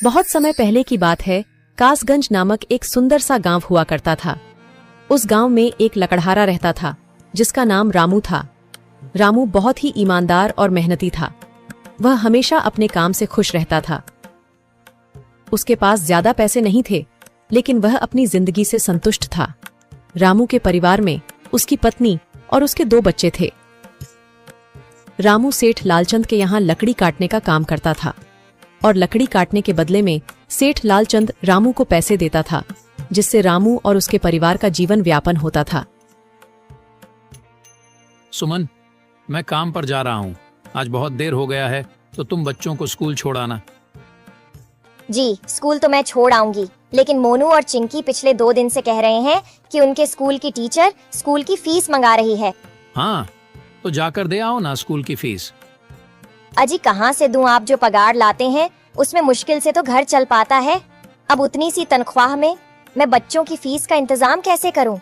बहुत समय पहले की बात है। कासगंज नामक एक सुंदर सा गांव हुआ करता था। उस गांव में एक लकड़हारा रहता था जिसका नाम रामू था। रामू बहुत ही ईमानदार और मेहनती था। वह हमेशा अपने काम से खुश रहता था। उसके पास ज्यादा पैसे नहीं थे, लेकिन वह अपनी जिंदगी से संतुष्ट था। रामू के परिवार में उसकी पत्नी और उसके 2 बच्चे थे। रामू सेठ लालचंद के यहाँ लकड़ी काटने का काम करता था और लकड़ी काटने के बदले में सेठ लालचंद रामू को पैसे देता था, जिससे रामू और उसके परिवार का जीवन व्यापन होता था। सुमन, मैं काम पर जा रहा हूँ। आज बहुत देर हो गया है, तो तुम बच्चों को स्कूल छोड़ आना। जी, स्कूल तो मैं छोड़ आऊंगी, लेकिन मोनू और चिंकी पिछले 2 दिन से कह रहे हैं कि उनके स्कूल की टीचर स्कूल की फीस मंगा रही है। हाँ, तो जाकर दे आओ ना स्कूल की फीस। अजी कहाँ से दूं? आप जो पगार लाते हैं उसमें मुश्किल से तो घर चल पाता है। अब उतनी सी तनख्वाह में मैं बच्चों की फीस का इंतजाम कैसे करूं?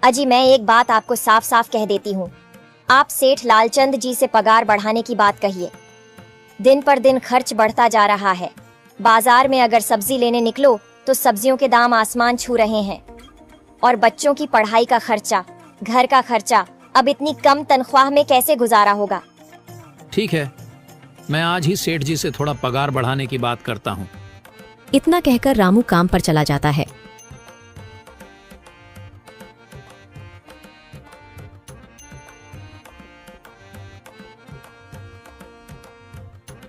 अजी मैं एक बात आपको साफ साफ कह देती हूँ, आप सेठ लालचंद जी से पगार बढ़ाने की बात कहिए। दिन पर दिन खर्च बढ़ता जा रहा है। बाजार में अगर सब्जी लेने निकलो तो सब्जियों के दाम आसमान छू रहे हैं, और बच्चों की पढ़ाई का खर्चा, घर का खर्चा अब इतनी कम तनख्वाह में कैसे गुजारा होगा? ठीक है, मैं आज ही सेठ जी से थोड़ा पगार बढ़ाने की बात करता हूँ। इतना कहकर रामू काम पर चला जाता है।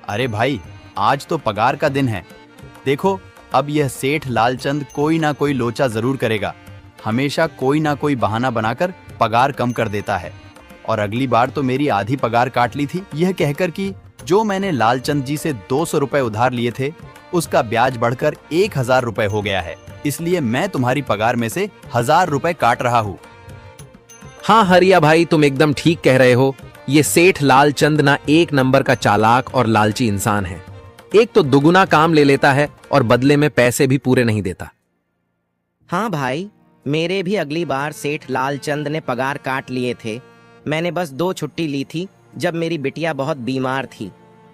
अरे भाई, आज तो पगार का दिन है। देखो, अब यह सेठ लालचंद कोई ना कोई लोचा जरूर करेगा। हमेशा कोई ना कोई बहाना बनाकर पगार कम कर देता है। और अगली बार तो मेरी आधी पगार काट ली थी, यह कहकर कि जो मैंने लालचंद जी से 200 रुपए उधार लिए थे, उसका ब्याज बढ़कर 1000 रुपए हो गया है। इसलिए मैं तुम्हारी पगार में से 1000 रुपए काट रहा हूँ। हाँ हरिया भाई, तुम एकदम ठीक कह रहे हो। ये सेठ लालचंद ना एक नंबर का चालाक और लालची इंसान है। एक तो दुगुना काम ले लेता है और बदले में पैसे भी पूरे नहीं देता। हाँ भाई, मेरे भी अगली बार सेठ लालचंद ने पगार काट लिए थे। मैंने बस 2 छुट्टी ली थी जब मेरी बिटिया बहुत बीमार थी,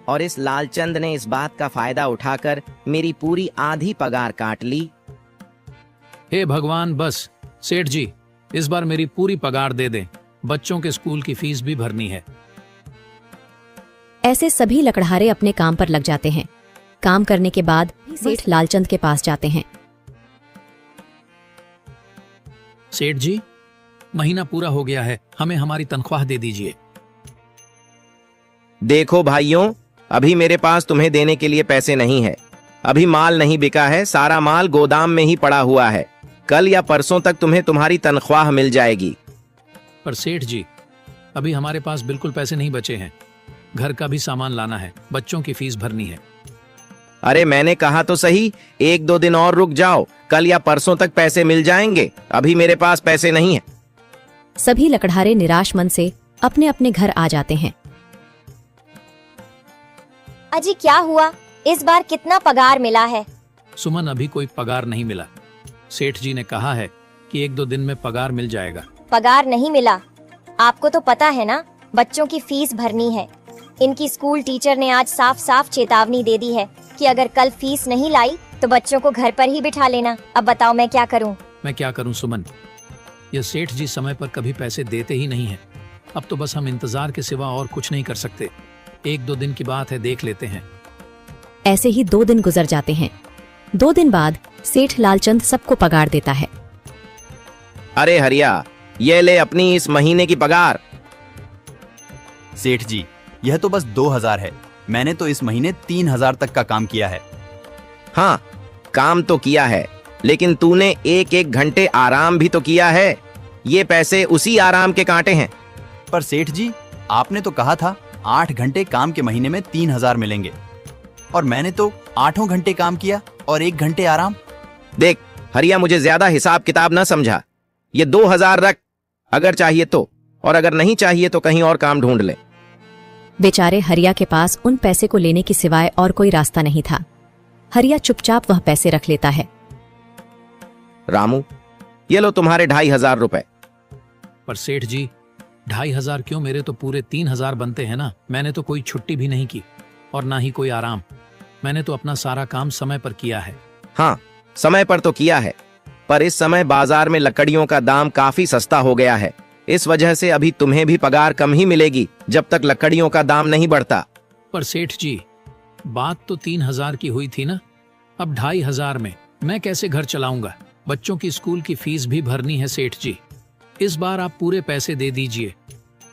और इस लालचंद ने इस बात का फायदा उठाकर मेरी पूरी आधी पगार काट ली। हे भगवान, बस सेठ जी इस बार मेरी पूरी पगार दे दें। बच्चों के स्कूल की फीस भी भरनी है। ऐसे सभी लकड़हारे अपने काम पर लग जाते हैं। काम करने के बाद सेठ लालचंद के पास जाते हैं। सेठ जी, महीना पूरा हो गया है, हमें हमारी तनख्वाह दे दीजिए। देखो भाइयों, अभी मेरे पास तुम्हें देने के लिए पैसे नहीं है। अभी माल नहीं बिका है, सारा माल गोदाम में ही पड़ा हुआ है। कल या परसों तक तुम्हें तुम्हारी तनख्वाह मिल जाएगी। पर सेठ जी, अभी हमारे पास बिल्कुल पैसे नहीं बचे हैं। घर का भी सामान लाना है, बच्चों की फीस भरनी है। अरे मैंने कहा तो सही, 1-2 दिन और रुक जाओ, कल या परसों तक पैसे मिल जाएंगे। अभी मेरे पास पैसे नहीं है। सभी लकड़हारे निराश मन से अपने अपने घर आ जाते हैं। अजी क्या हुआ? इस बार कितना पगार मिला है? सुमन, अभी कोई पगार नहीं मिला। सेठ जी ने कहा है कि 1-2 दिन में पगार मिल जाएगा। पगार नहीं मिला? आपको तो पता है ना, बच्चों की फीस भरनी है। इनकी स्कूल टीचर ने आज साफ साफ चेतावनी दे दी है कि अगर कल फीस नहीं लाई तो बच्चों को घर पर ही बिठा लेना। अब बताओ मैं क्या करूं? मैं क्या करूं सुमन, ये सेठ जी समय पर कभी पैसे देते ही नहीं है। अब तो बस हम इंतजार के सिवा और कुछ नहीं कर सकते। 1-2 दिन की बात है, देख लेते हैं। ऐसे ही 2 दिन गुजर जाते हैं। 2 दिन बाद सेठ लालचंद सबको पगार देता है। अरे हरिया, ये ले अपनी इस महीने की पगार। सेठ जी, यह तो बस 2000 है। मैंने तो इस महीने 3000 तक का काम किया है। हाँ, काम तो किया है, लेकिन तूने 1-1 घंटे आराम भी तो किया है। ये पैसे उसी आराम के कांटे हैं। पर सेठ जी, आपने तो कहा था 8 घंटे काम के महीने में 3000 मिलेंगे, और मैंने तो 8 घंटे काम किया और 1 घंटे आराम। देख हरिया, मुझे ज्यादा हिसाब किताब ना समझा। ये 2000 रख, अगर चाहिए तो, और अगर नहीं चाहिए तो कहीं और काम ढूंढ ले। बेचारे हरिया के पास उन पैसे को लेने की सिवाय और कोई रास्ता नहीं था। हरिया चुपचाप वह पैसे रख लेता है। रामू, ये लो तुम्हारे 2500 रुपए। पर सेठ जी, 2500 क्यों? मेरे तो पूरे 3000 बनते हैं ना। मैंने तो कोई छुट्टी भी नहीं की और ना ही कोई आराम। मैंने तो अपना सारा काम समय पर किया है। हाँ, समय पर तो किया है, पर इस समय बाजार में लकड़ियों का दाम काफी सस्ता हो गया है। इस वजह से अभी तुम्हें भी पगार कम ही मिलेगी जब तक लकड़ियों का दाम नहीं बढ़ता। पर सेठ जी, बात तो 3,000 की हुई थी ना, अब 2,500 में मैं कैसे घर चलाऊंगा? बच्चों की स्कूल की फीस भी भरनी है सेठ जी। इस बार आप पूरे पैसे दे दीजिए।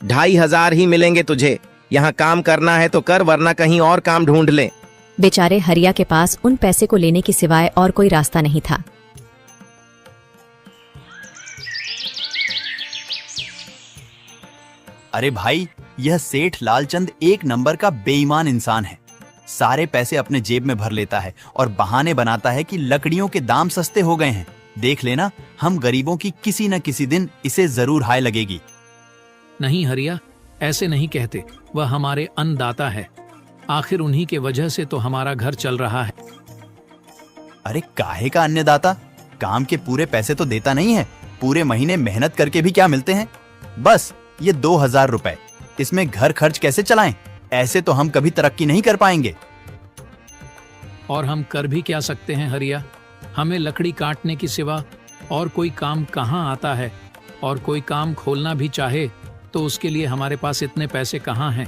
2,500 ही मिलेंगे तुझे। यहाँ काम करना है तो कर, वरना कहीं और काम ढूंढ ले। बेचारे हरिया के पास उन पैसे को लेने के सिवाय और कोई रास्ता नहीं था। अरे भाई, यह सेठ लालचंद एक नंबर का बेईमान इंसान है। सारे पैसे अपने जेब में भर लेता है और बहाने बनाता है कि लकड़ियों के दाम सस्ते हो गए हैं। देख लेना, हम गरीबों की किसी न किसी दिन इसे जरूर हाय लगेगी। नहीं हरिया, ऐसे नहीं कहते। वह हमारे अन्नदाता है। आखिर उन्हीं के वजह से तो हमारा घर चल रहा है। अरे काहे का अन्नदाता? काम के पूरे पैसे तो देता नहीं है। पूरे महीने मेहनत करके भी क्या मिलते हैं? बस ये 2,000 रुपए। इसमें घर खर्च कैसे चलाएं? ऐसे तो हम कभी तरक्की नहीं कर पाएंगे। और हम कर भी क्या सकते हैं हरिया? हमें लकड़ी काटने की सिवा और कोई काम कहाँ आता है? और कोई काम खोलना भी चाहे तो उसके लिए हमारे पास इतने पैसे कहाँ हैं?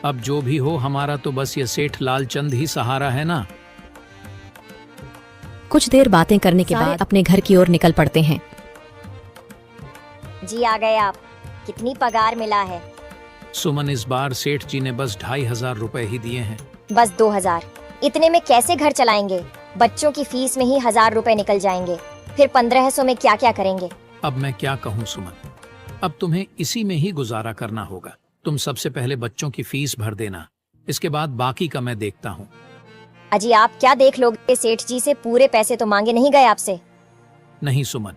अब जो भी हो, हमारा तो बस ये सेठ लालचंद ही सहारा है ना। कुछ देर बातें करने के बाद अपने घर की ओर निकल पड़ते हैं। जी आ गए आप। कितनी पगार मिला है? सुमन, इस बार सेठ जी ने बस 2,500 रुपए ही दिए हैं। बस 2,000? इतने में कैसे घर चलाएंगे? बच्चों की फीस में ही 1,000 रुपए निकल जाएंगे। फिर 1,500 में क्या क्या करेंगे? अब मैं क्या कहूँ सुमन, अब तुम्हें इसी में ही गुजारा करना होगा। तुम सबसे पहले बच्चों की फीस भर देना, इसके बाद बाकी का मैं देखता हूँ। अजी आप क्या देख लोगे? सेठ जी से पूरे पैसे तो मांगे नहीं गए आपसे? नहीं सुमन,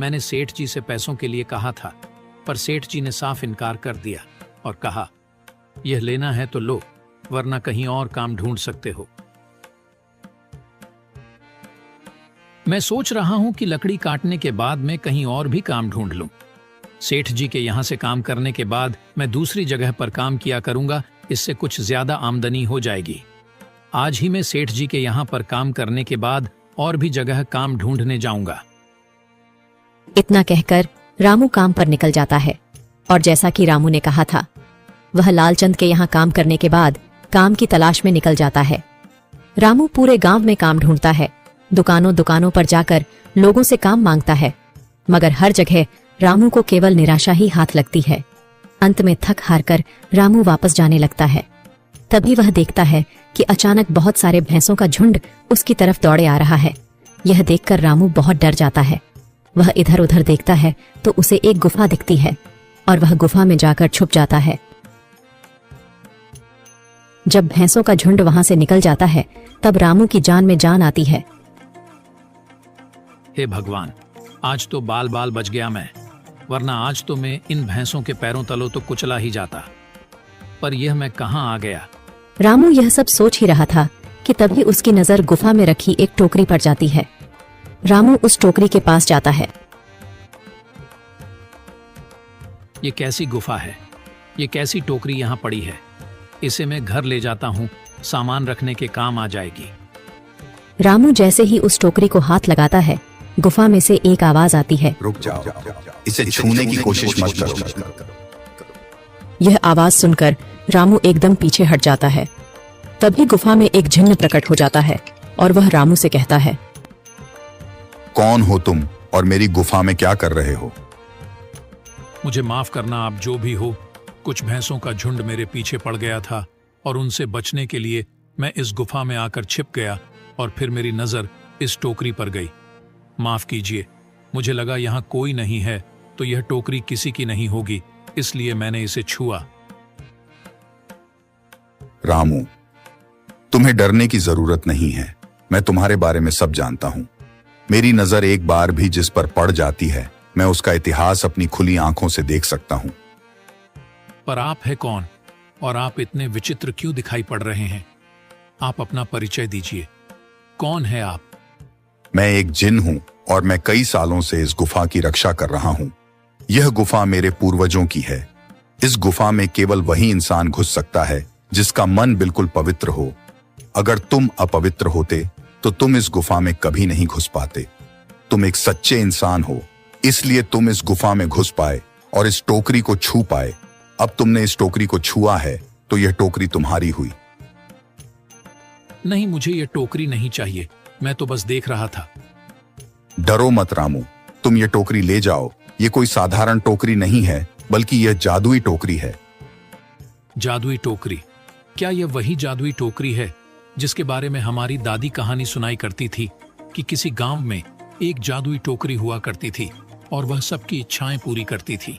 मैंने सेठ जी से पैसों के लिए कहा था, पर सेठ जी ने साफ इनकार कर दिया और कहा, यह लेना है तो लो, वरना कहीं और काम ढूंढ सकते हो। मैं सोच रहा हूं कि लकड़ी काटने के बाद मैं कहीं और भी काम ढूंढ लूं। सेठ जी के यहां से काम करने के बाद मैं दूसरी जगह पर काम किया करूंगा, इससे कुछ ज्यादा आमदनी हो जाएगी। आज ही मैं सेठ जी के यहां पर काम करने के बाद और भी जगह काम ढूंढने जाऊंगा। इतना कहकर रामू काम पर निकल जाता है और जैसा कि रामू ने कहा था, वह लालचंद के यहाँ काम करने के बाद काम की तलाश में निकल जाता है। रामू पूरे गांव में काम ढूंढता है, दुकानों दुकानों पर जाकर लोगों से काम मांगता है, मगर हर जगह रामू को केवल निराशा ही हाथ लगती है। अंत में थक हार कर रामू वापस जाने लगता है। तभी वह देखता है कि अचानक बहुत सारे भैंसों का झुंड उसकी तरफ दौड़े आ रहा है। यह देखकर रामू बहुत डर जाता है। वह इधर उधर देखता है तो उसे एक गुफा दिखती है और वह गुफा में जाकर छुप जाता है। जब भैंसों का झुंड वहां से निकल जाता है तब रामू की जान में जान आती है। हे भगवान, आज तो बाल बाल बच गया मैं, वरना आज तो मैं इन भैंसों के पैरों तलों तो कुचला ही जाता। पर यह मैं कहां आ गया? रामू यह सब सोच ही रहा था कि तभी उसकी नजर गुफा में रखी एक टोकरी पर जाती है। रामू उस टोकरी के पास जाता है। ये कैसी गुफा है? ये कैसी टोकरी यहाँ पड़ी है? इसे मैं घर ले जाता हूँ, सामान रखने के काम आ जाएगी। रामू जैसे ही उस टोकरी को हाथ लगाता है, गुफा में से एक आवाज आती है, रुक जाओ, इसे छूने की कोशिश मत करो। यह आवाज सुनकर रामू एकदम पीछे हट जाता है। तभी गुफा में एक जिन्न प्रकट हो जाता है और वह रामू से कहता है, कौन हो तुम और मेरी गुफा में क्या कर रहे हो? मुझे माफ करना, आप जो भी हो। कुछ भैंसों का झुंड मेरे पीछे पड़ गया था और उनसे बचने के लिए मैं इस गुफा में आकर छिप गया और फिर मेरी नजर इस टोकरी पर गई। माफ कीजिए, मुझे लगा यहाँ कोई नहीं है तो यह टोकरी किसी की नहीं होगी, इसलिए मैंने इसे छुआ। रामू, तुम्हें डरने की जरूरत नहीं है। मैं तुम्हारे बारे में सब जानता हूँ। मेरी नजर एक बार भी जिस पर पड़ जाती है, मैं उसका इतिहास अपनी खुली आंखों से देख सकता हूँ। पर आप है कौन और आप इतने विचित्र क्यों दिखाई पड़ रहे हैं? आप अपना परिचय दीजिए। कौन है आप? मैं एक जिन हूँ और मैं कई सालों से इस गुफा की रक्षा कर रहा हूँ। यह गुफा मेरे पूर्वजों की है। इस गुफा में केवल वही इंसान घुस सकता है जिसका मन बिल्कुल पवित्र हो। अगर तुम अपवित्र होते तो तुम इस गुफा में कभी नहीं घुस पाते। तुम एक सच्चे इंसान हो, इसलिए तुम इस गुफा में घुस पाए और इस टोकरी को छू पाए। अब तुमने इस टोकरी को छुआ है तो यह टोकरी तुम्हारी हुई। नहीं, मुझे ये टोकरी नहीं चाहिए, मैं तो बस देख रहा था। डरो मत रामू, तुम ये टोकरी ले जाओ। ये कोई साधारण टोकरी नहीं है, बल्कि यह जादुई टोकरी है। जादुई टोकरी? क्या यह वही जादुई टोकरी है जिसके बारे में हमारी दादी कहानी सुनाई करती थी कि किसी गांव में एक जादुई टोकरी हुआ करती थी और वह सबकी इच्छाएं पूरी करती थी?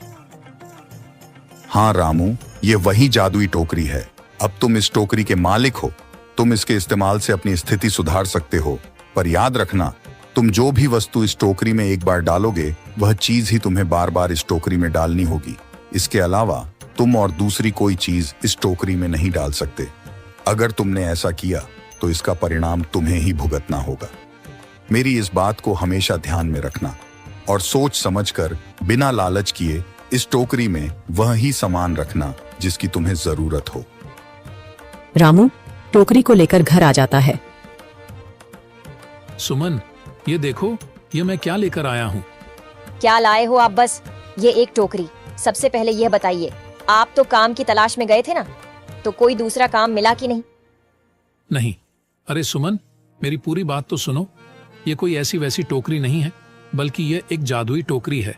हाँ रामू, ये वही जादुई टोकरी है। अब तुम इस टोकरी के मालिक हो। तुम इसके इस्तेमाल से अपनी स्थिति सुधार सकते हो, पर याद रखना, तुम जो भी वस्तु इस टोकरी में एक बार डालोगे वह चीज ही तुम्हें बार बार इस टोकरी में डालनी होगी। इसके अलावा तुम और दूसरी कोई चीज इस टोकरी में नहीं डाल सकते। अगर तुमने ऐसा किया तो इसका परिणाम तुम्हें ही भुगतना होगा। मेरी इस बात को हमेशा ध्यान में रखना और सोच समझकर बिना लालच किए इस टोकरी में वह ही सामान रखना जिसकी तुम्हें जरूरत हो। रामू टोकरी को लेकर घर आ जाता है। सुमन, ये देखो, ये मैं क्या लेकर आया हूँ। क्या लाए हो आप? बस ये एक टोकरी। सबसे पहले यह बताइए, आप तो काम की तलाश में गए थे ना, तो कोई दूसरा काम मिला कि नहीं? नहीं। अरे सुमन, मेरी पूरी बात तो सुनो। ये कोई ऐसी वैसी टोकरी नहीं है, बल्कि यह एक जादुई टोकरी है।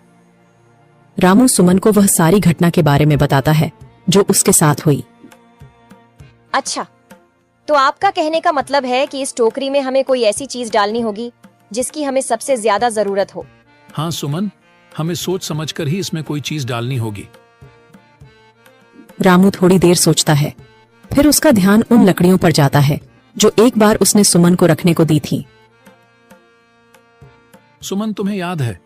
रामू सुमन को वह सारी घटना के बारे में बताता है जो उसके साथ हुई। अच्छा, तो आपका कहने का मतलब है कि इस टोकरी में हमें कोई ऐसी चीज डालनी होगी जिसकी हमें सबसे ज्यादा जरूरत हो। हाँ सुमन, हमें सोच समझकर ही इसमें कोई चीज डालनी होगी। रामू थोड़ी देर सोचता है, फिर उसका ध्यान उन लकड़ियों पर जाता है जो एक बार उसने सुमन को रखने को दी थी। सुमन, तुम्हें याद है,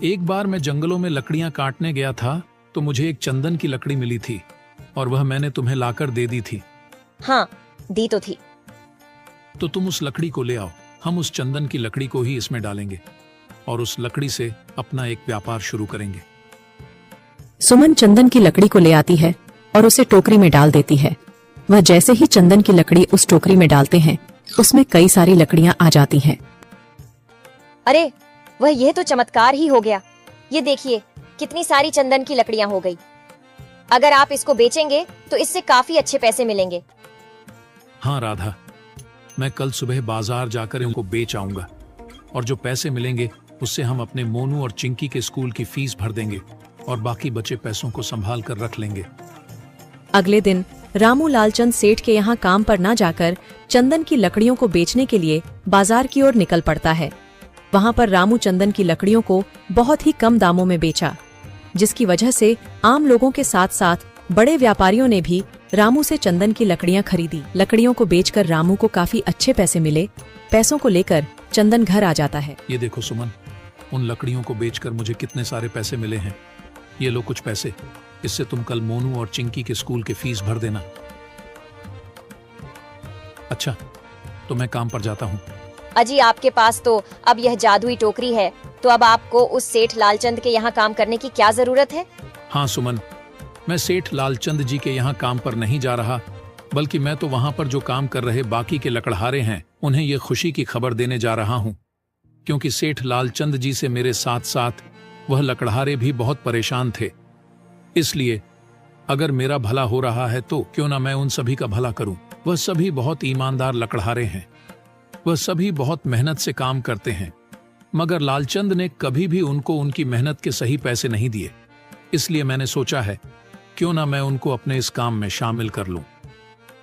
एक बार मैं जंगलों में लकड़ियां काटने गया था तो मुझे एक चंदन की लकड़ी मिली थी और वह मैंने तुम्हें लाकर दे दी थी। हाँ, दी तो थी। तो तुम उस लकड़ी को ले आओ। हम उस चंदन की लकड़ी को ही इसमें डालेंगे और उस लकड़ी से अपना एक व्यापार शुरू करेंगे। सुमन चंदन की लकड़ी को ले आती है और उसे टोकरी में डाल देती है। वह जैसे ही चंदन की लकड़ी उस टोकरी में डालते हैं, उसमें कई सारी लकड़ियां आ जाती हैं। अरे वह, यह तो चमत्कार ही हो गया। ये देखिए, कितनी सारी चंदन की लकड़ियां हो गई। अगर आप इसको बेचेंगे तो इससे काफी अच्छे पैसे मिलेंगे। हाँ राधा, मैं कल सुबह बाजार जाकर इनको बेच आऊंगा और जो पैसे मिलेंगे उससे हम अपने मोनू और चिंकी के स्कूल की फीस भर देंगे और बाकी बचे पैसों को संभाल कर रख लेंगे। अगले दिन रामू लालचंद सेठ के यहाँ काम पर न जाकर चंदन की लकड़ियों को बेचने के लिए बाजार की ओर निकल पड़ता है। वहाँ पर रामू चंदन की लकड़ियों को बहुत ही कम दामों में बेचा, जिसकी वजह से आम लोगों के साथ साथ बड़े व्यापारियों ने भी रामू से चंदन की लकड़ियां खरीदी। लकड़ियों को बेचकर रामू को काफी अच्छे पैसे मिले। पैसों को लेकर चंदन घर आ जाता है। ये देखो सुमन, उन लकड़ियों को बेचकर मुझे कितने सारे पैसे मिले हैं। ये लो कुछ पैसे, इससे तुम कल मोनू और चिंकी के स्कूल के फीस भर देना। अच्छा, तो मैं काम पर जाता हूँ। अजी, आपके पास तो अब यह जादुई टोकरी है, तो अब आपको उस सेठ लालचंद के यहाँ काम करने की क्या जरूरत है? हाँ सुमन, मैं सेठ लालचंद जी के यहाँ काम पर नहीं जा रहा, बल्कि मैं तो वहां पर जो काम कर रहे बाकी के लकड़हारे हैं उन्हें ये खुशी की खबर देने जा रहा हूँ, क्योंकि सेठ लालचंद जी से मेरे साथ साथ वह लकड़हारे भी बहुत परेशान थे। इसलिए अगर मेरा भला हो रहा है तो क्यों ना मैं उन सभी का भला करूं। वह सभी बहुत ईमानदार लकड़हारे हैं, वह सभी बहुत मेहनत से काम करते हैं, मगर लालचंद ने कभी भी उनको उनकी मेहनत के सही पैसे नहीं दिए। इसलिए मैंने सोचा है क्यों ना मैं उनको अपने इस काम में शामिल कर लूं।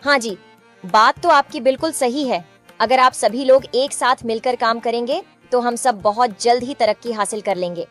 हाँ जी, बात तो आपकी बिल्कुल सही है। अगर आप सभी लोग एक साथ मिलकर काम करेंगे तो हम सब बहुत जल्द ही तरक्की हासिल कर लेंगे।